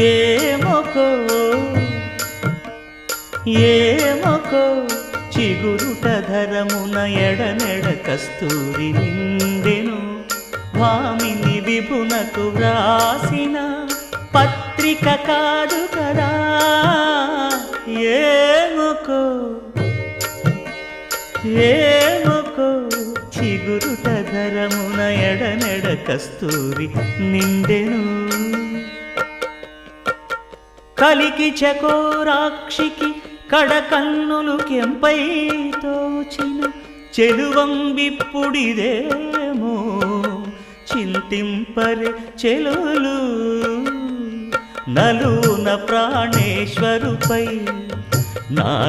ఏమొకో ఏమొకో చిగురుట ధరమున ఎడనెడ కస్తూరి నిండెను భామిని విభునకు వ్రాసిన పత్రిక కాదు కదా ఏమొకో ఏమొకో చిగురుట ధరమున ఎడనెడ కస్తూరి నిండెను కలికి చకోరాక్షికి కడకన్నులు కెంపై తోచిన చెలువంబిప్పుడిదేమో చింతింపరే చెలులు నలున ప్రాణేశ్వరుపై నాటు